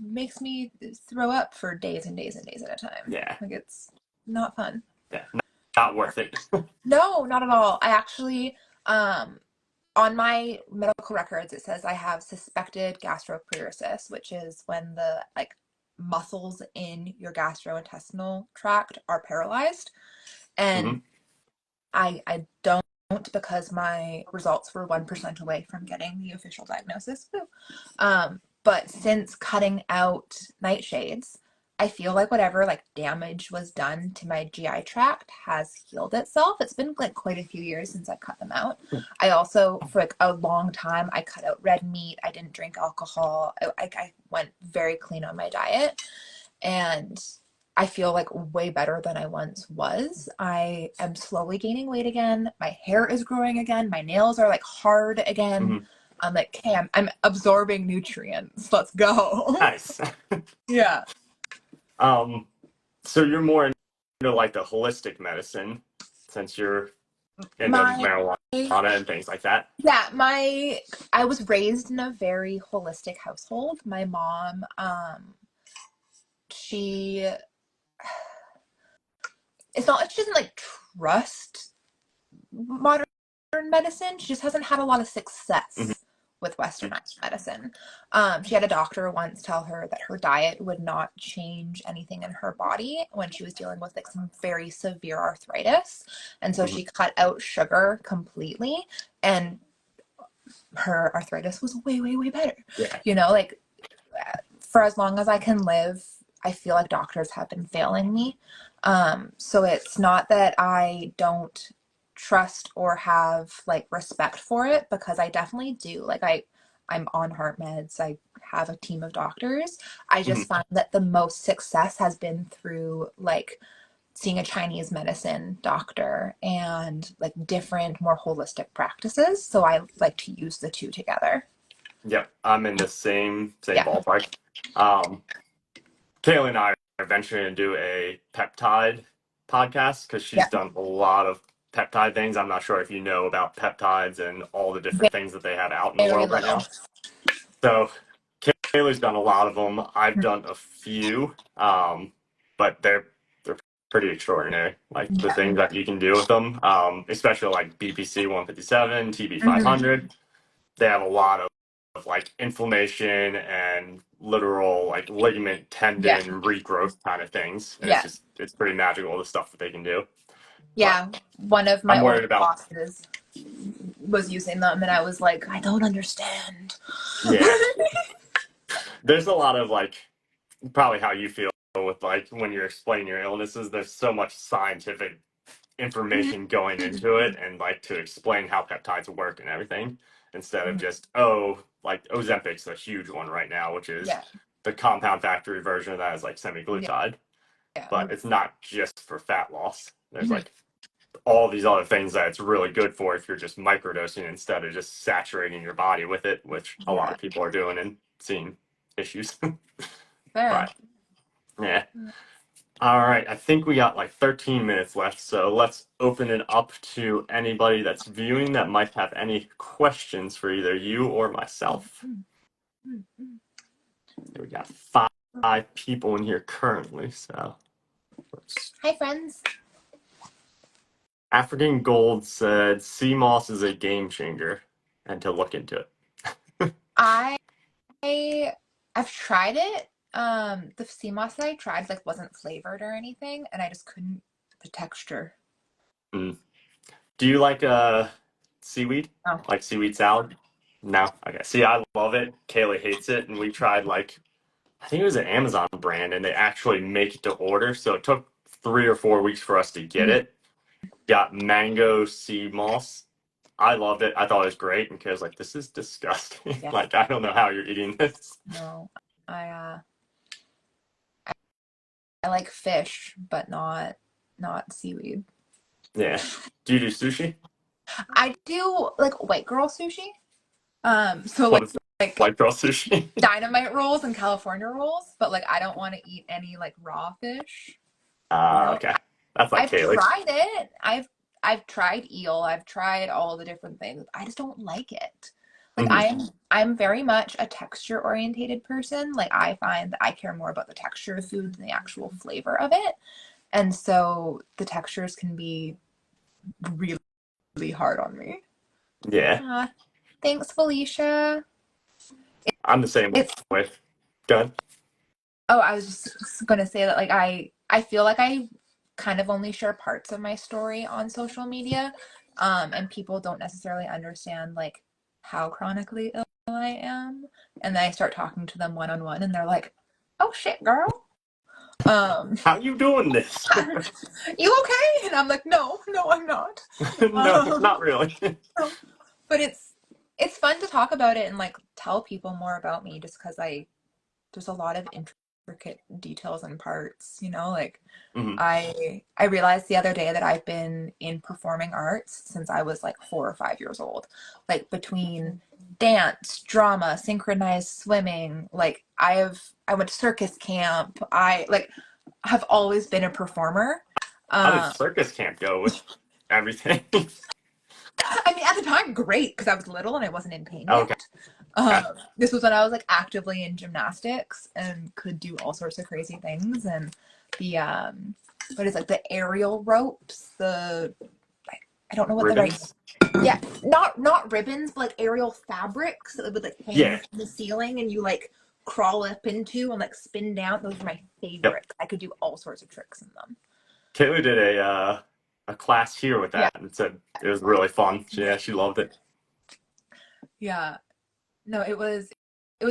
makes me throw up for days and days and days at a time. Yeah, Like it's not fun. yeah, not worth it. No, not at all. I actually, um, on my medical records, it says I have suspected gastroparesis, which is when the like muscles in your gastrointestinal tract are paralyzed. And Hmm. I don't because my results were 1% away from getting the official diagnosis. Woo. But since cutting out nightshades, I feel like whatever like damage was done to my GI tract has healed itself. It's been like quite a few years since I cut them out. I also, for like a long time, I cut out red meat. I didn't drink alcohol. I went very clean on my diet. And I feel like way better than I once was. I am slowly gaining weight again. My hair is growing again. My nails are like hard again. Hmm. I'm like, okay, I'm absorbing nutrients. Let's go. Nice. Yeah. Um, so you're more into like the holistic medicine since you're into My marijuana and things like that. yeah, my I was raised in a very holistic household. My mom, she it's not like she doesn't like trust modern medicine. She just hasn't had a lot of Hmm. success with westernized medicine. She had a doctor once tell her that her diet would not change anything in her body when she was dealing with like some very severe arthritis. And so Hmm. she cut out sugar completely, and her arthritis was way, way, way better. Yeah. You know, like for as long as I can live, I feel like doctors have been failing me. So it's not that I don't trust or have like respect for it, because I definitely do. Like I'm on heart meds. I have a team of doctors. I just Hmm. find that the most success has been through like seeing a Chinese medicine doctor and like different, more holistic practices. So I like to use the two together. Yep. I'm in the same Yeah. ballpark. Um, Kayla and I are venturing to do a peptide podcast because she's Yeah. done a lot of peptide things. I'm not sure if you know about peptides and all the different things that they have out in the Very world right little. now. So Kayla's done a lot of them. I've done a few, but they're pretty extraordinary. Like the Yeah. things that you can do with them, especially like BPC 157, TB Mhm. 500. They have a lot of like inflammation and literal like ligament, Yeah. tendon regrowth kind of things, and Yeah. it's pretty magical the stuff that they can do. But Yeah. One of my I'm old worried about bosses was using them, and I was like, I don't understand. yeah. There's a lot of like probably how you feel with like when you're explaining your illnesses. There's so much scientific information going into it, and like to explain how peptides work and everything, instead of just like Ozempic's a huge one right now, which is Yeah. the compound factory version of that is like Yeah. semaglutide, Yeah. but it's not just for fat loss. There's Mhm. like all these other things that it's really good for if you're just microdosing instead of just saturating your body with it, which a lot Yeah. of people are doing and seeing issues. Fair. But yeah. All right, I think we got like 13 minutes left, so let's open it up to anybody that's viewing that might have any questions for either you or myself. We got five people in here currently, so Hi, friends. African Gold said sea moss is a game changer and to look into it. I I've tried it. The sea moss that I tried like wasn't flavored or anything, and I just couldn't the texture. Mm. Do you like seaweed? Oh. Like seaweed salad? No? Okay. See, I love it. Kaylee hates it, and we tried like I think it was an Amazon brand, and they actually make it to order. So it took 3 or 4 weeks for us to get Mhm. it. Got mango sea moss. I loved it. I thought it was great. And Kayla's like, this is disgusting. Yeah. Like, I don't know how you're eating this. No. I like fish, but not seaweed. Yeah. Do you do sushi? I do like white girl sushi. So What is like white girl sushi? dynamite rolls and California rolls, but like I don't want to eat any like raw fish. You know, Okay. That's like I've Kaylee. tried it. I've tried eel. I've tried all the different things. I just don't like it. Like Hmm. I'm very much a texture orientated person. Like I find that I care more about the texture of food than the actual flavor of it. And so the textures can be really, really hard on me. Yeah, Uh, Thanks, Felicia. I'm the same It's way. Good. Oh, I was just gonna say that like I feel like I kind of only share parts of my story on social media, and people don't necessarily understand like how chronically ill I am, and then I start talking to them one on one, and they're like, "Oh shit, girl, um, How you doing this? you okay?" And I'm like, "No, no, I'm not." No, not Um, really. but it's fun to talk about it and like tell people more about me, just because I there's a lot of intricate details and parts, like Mhm. I realized the other day that I've been in performing arts since I was like 4 or 5 years old. Like between dance, drama, synchronized swimming, like I went to circus camp. I like have always been a performer. How did Uh, circus camp go with everything? I mean, at the time, great because I was little and I wasn't in pain Okay. yet. Um, this was when I was like actively in gymnastics and could do all sorts of crazy things. And the what is like the aerial ropes, I don't know what the right Ribbons? yeah, not ribbons, but like aerial fabrics that would like hang Yeah. from the ceiling and you like crawl up into and like spin down. Those are my Yep. favorite. I could do all sorts of tricks in them. Kaylee did a class here with Yeah, that and said it was really fun. Yeah, she loved it. yeah. No, it was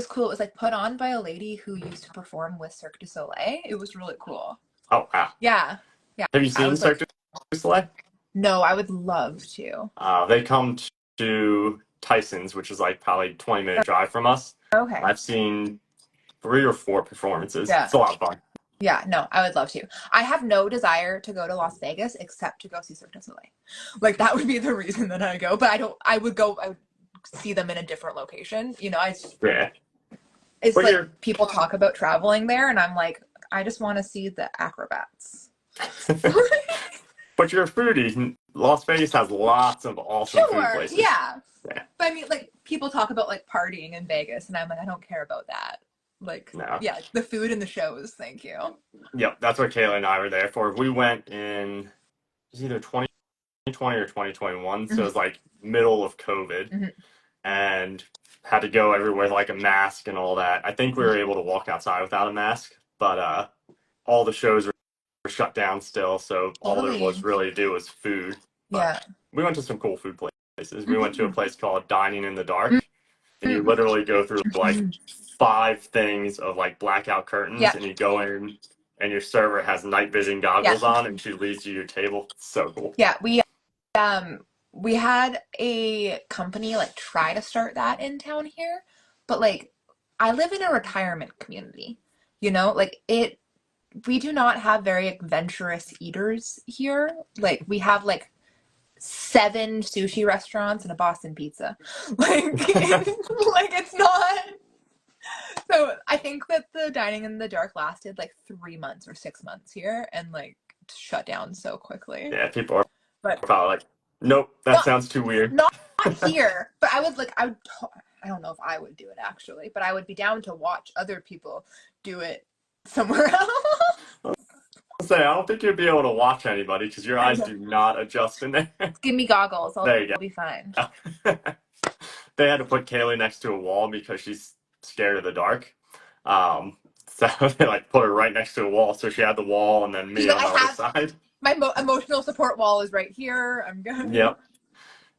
cool. It was like put on by a lady who used to perform with Cirque du Soleil. It was really cool. Oh wow. Yeah. Yeah. Have you I seen was like, Cirque du Soleil? no, I would love to. They come to Tyson's, which is like probably 20-minute drive from us. Okay. I've seen 3 or 4 performances. Yeah. It's a lot of fun. Yeah, no, I would love to. I have no desire to go to Las Vegas except to go see Cirque du Soleil. Like that would be the reason that I go, but I would see them in a different location. Yeah. It's But like you're people talk about traveling there and I'm like, I just want to see the acrobats. but you're a foodie. Las Vegas has lots of awesome food Sure, places. yeah. Yeah. But I mean, like, people talk about like partying in Vegas, and I'm like, I don't care about that. Like, No. yeah, the food and the shows, thank you. Yep, that's what Kayla and I were there for. We went in it was either 2020 or 2021, so it Mhm, was like middle of COVID mhm, and had to go everywhere with like a mask and all that. I think we mhm. were able to walk outside without a mask, but all the shows were shut down still, so all there Really? was really to do was food. But Yeah. we went to some cool food places. We went to a Mhm, place called Dining in the Dark, and you mhm, literally go through like mhm. 5 things of like blackout curtains, Yeah, and you go in, and your server has night vision yeah, goggles on, and she leads you to your table. It's so cool. yeah. Um we had a company like try to start that in town here, but like I live in a retirement community. Like we do not have very adventurous eaters here. Like we have like 7 sushi restaurants and a Boston pizza. Like it's not. So I think that the dining in the dark lasted like 3 months or 6 months here, and like shut down so quickly. Yeah, people are But probably like, nope, that not sounds too weird. not here. But I would like I would. I don't know if I would do it actually, but I would be down to watch other people do it somewhere else. I'll say I don't think you'd be able to watch anybody because your I eyes know. do not adjust in there. Give me goggles. I'll There you be fine. go. They had to put Kaylee next to a wall because she's scared of the dark. Um, so they like put her right next to a wall, so she had the wall and then She's me like, on I the other have side. my emotional support wall is right here. I'm good. Yep.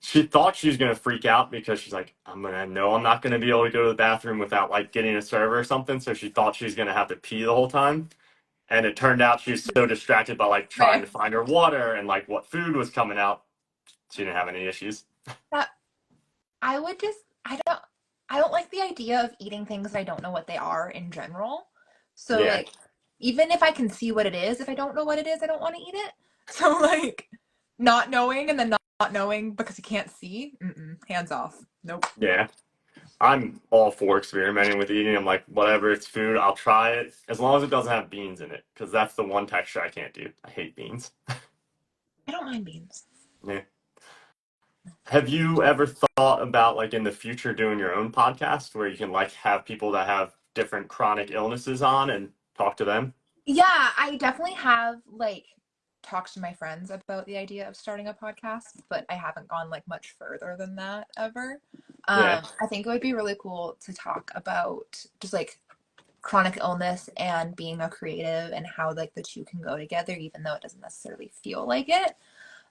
She thought she was gonna freak out because she's like, I'm gonna know I'm not gonna be able to go to the bathroom without like getting a server or something. So she thought she was gonna have to pee the whole time. And it turned out she was so distracted by like trying Right. to find her water and like what food was coming out, she didn't have any issues. That I would just I don't like the idea of eating things I don't know what they are in general. So Yeah, like even if I can see what it is, if I don't know what it is, I don't want to eat it. So like not knowing and then not knowing because you can't see, hands off. Nope. yeah. I'm all for experimenting with eating. I'm like, whatever, it's food, I'll try it as long as it doesn't have beans in it, because that's the one texture I can't do. I hate beans. I don't mind beans. Yeah. Have you ever thought about like in the future doing your own podcast where you can like have people that have different chronic illnesses on and talk to them? Yeah, I definitely have like talked to my friends about the idea of starting a podcast, but I haven't gone like much further than that ever. Yeah, I think it would be really cool to talk about just like chronic illness and being a creative and how like the two can go together, even though it doesn't necessarily feel like it.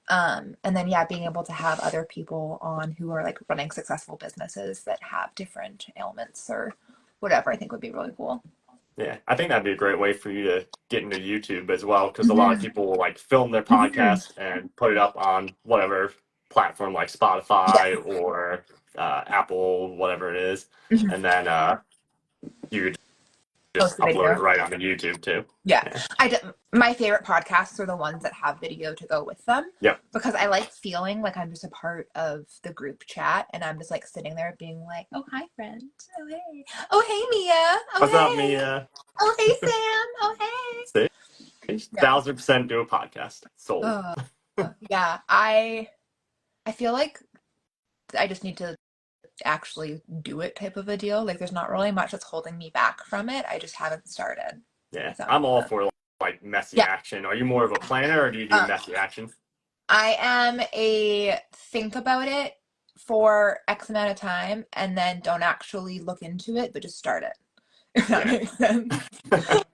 And then yeah, being able to have other people on who are like running successful businesses that have different ailments or whatever, I think would be really cool. yeah. I think that'd be a great way for you to get into YouTube as well, because a lot of Hmm. people will like film their Hmm. podcast and put it up on whatever platform like Yeah. Spotify or Apple, whatever it is, Hmm. and then you could Post just the upload video. it right onto YouTube too. Yeah. Yeah. My favorite podcasts are the ones that have video to go with them Yep. because I like feeling like I'm just a part of the group chat and I'm just like sitting there being like, oh, hi, friend. Oh, hey. Oh, hey, Mia. What's up, Oh, hey. Mia? Oh, hey, Sam. Oh, hey. See, Yeah. 1,000% do a podcast. Sold. Uh, yeah. I feel like I just need to actually do it type of a deal. Like there's not really much that's holding me back from it. I just haven't started. Yeah, So, I'm all for like messy yeah. action. Are you more of a planner or do you do Um, messy action? I am a think about it for X amount of time and then don't actually look into it, but just start it. If that Yeah. makes sense.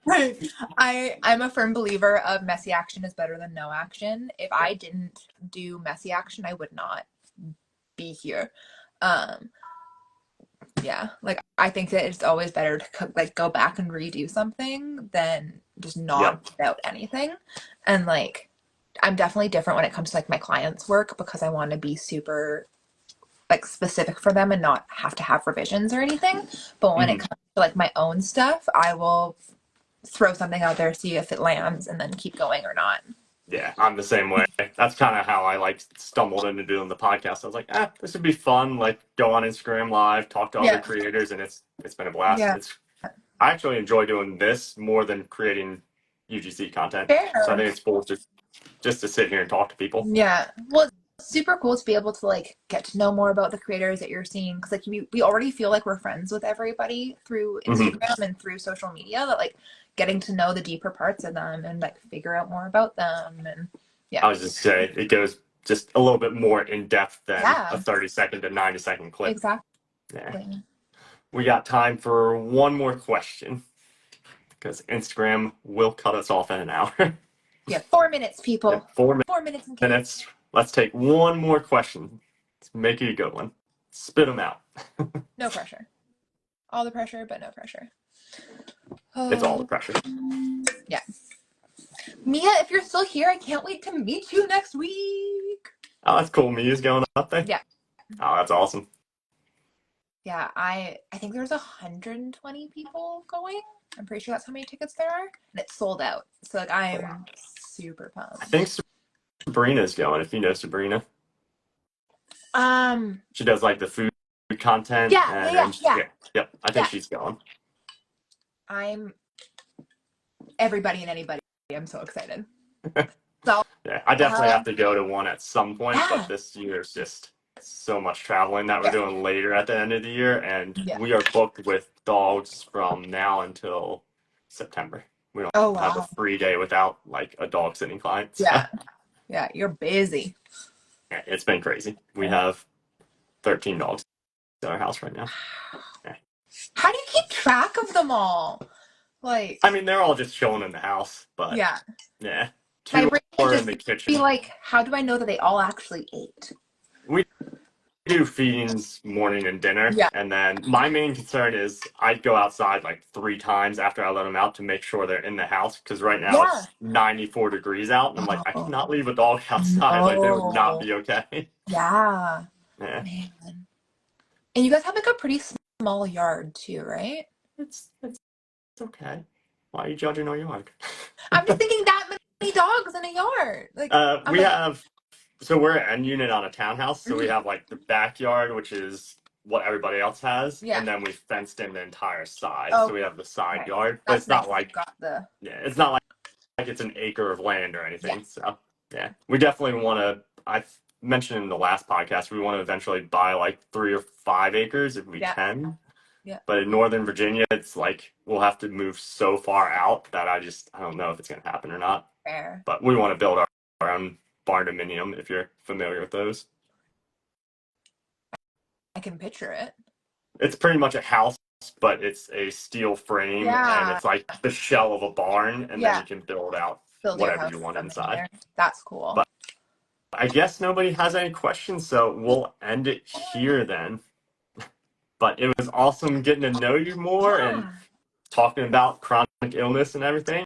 Like, I'm a firm believer of messy action is better than no action. If Yeah. I didn't do messy action, I would not be here. Um, yeah, like I think that it's always better to like go back and redo something than just not Yep. put out anything. And like I'm definitely different when it comes to like my clients' work because I want to be super like specific for them and not have to have revisions or anything. But when it Mhm. comes to like my own stuff, I will throw something out there, see if it lands, and then keep going or not. Yeah, I'm the same way. That's kind of how I like stumbled into doing the podcast. I was like, this would be fun. Like, go on Instagram Live, talk to other Yeah. creators, and it's been a blast. Yeah. It's I actually enjoy doing this more than creating UGC content. So I Fair. think it's cool just to sit here and talk to people. Yeah. Well, it's super cool to be able to like get to know more about the creators that you're seeing because like we already feel like we're friends with everybody through Hmm. Instagram and through social media that like getting to know the deeper parts of them and like figure out more about them and yeah. I was just say it goes just a little bit more in depth than a Yeah, 30-second to 90-second clip. exactly. Yeah. We got time for one more question because Instagram will cut us off in an hour. Yeah, 4 minutes, Yeah, people. 4 minutes in case. minutes. Let's take one more question. Let's make it a good one. Spit them out. No pressure. All the pressure, but no pressure. It's all the Oh, pressure. yeah. Mia, if you're still here, I can't wait to meet you next week. Oh, that's cool. Mia's going up there. Yeah. Oh, that's awesome. Yeah, I think there's 120 people going. I'm pretty sure that's how many tickets there are, and it's sold out. So like Oh, wow. I'm super I think pumped. Sabrina's going. If you know Sabrina, Um, she does like the food content, yeah, yeah, and yeah, then yeah, yeah, yep. I think yeah. she's going. I'm everybody and anybody. I'm so excited. So Yeah, I definitely uh, have to go to one at some point, but yeah, this year is just so much traveling that we're yeah, doing later at the end of the year, and yeah. we are booked with dogs from now until September. We don't Oh have a wow. free day without like a dog sitting client. So Yeah, yeah. You're busy. yeah, it's been crazy. We have 13 dogs in our house right now. Yeah. How do you keep track of them all? Like, I mean, they're all just chilling in the house, but yeah. yeah, My two brain would are in just the be kitchen. like, how do I know that they all actually ate? We do feedings morning and dinner, Yeah. and then my main concern is I go outside like 3 times after I let them out to make sure they're in the house because right now Yeah. it's 94 degrees out, and I'm like, I Oh, cannot leave a dog outside. Like they would not no. be okay. Yeah. Yeah, Man. And you guys have like a pretty small yard too, right? it's okay. Why are you judging our yard? I'm just thinking that many dogs in a yard. Like, I'm We like, have so we're an unit on a townhouse, so we mhm. have like the backyard, which is what everybody else has, Yeah. and then we fenced in the entire side. So Oh, we have the side okay. yard, but That's it's not nice that you've like got the, yeah, it's not like it's an acre of land or yeah. anything. So yeah, we definitely want to. I mentioned in the last podcast we want to eventually buy like 3 or 5 acres if we Yeah. can. Yeah, But in Northern Virginia, it's like we'll have to move so far out that I don't know if it's going to happen or not. fair. But we want to build our own barn dominium if you're familiar with those. I can picture it. It's pretty much a house, but it's a steel frame and Yeah, it's like the shell of a barn, and then yeah. you can build out Build your whatever house you want from in inside. there. That's cool. But I guess nobody has any questions, so we'll end it here then. But it was awesome getting to know you more and Yeah. talking about chronic illness and everything.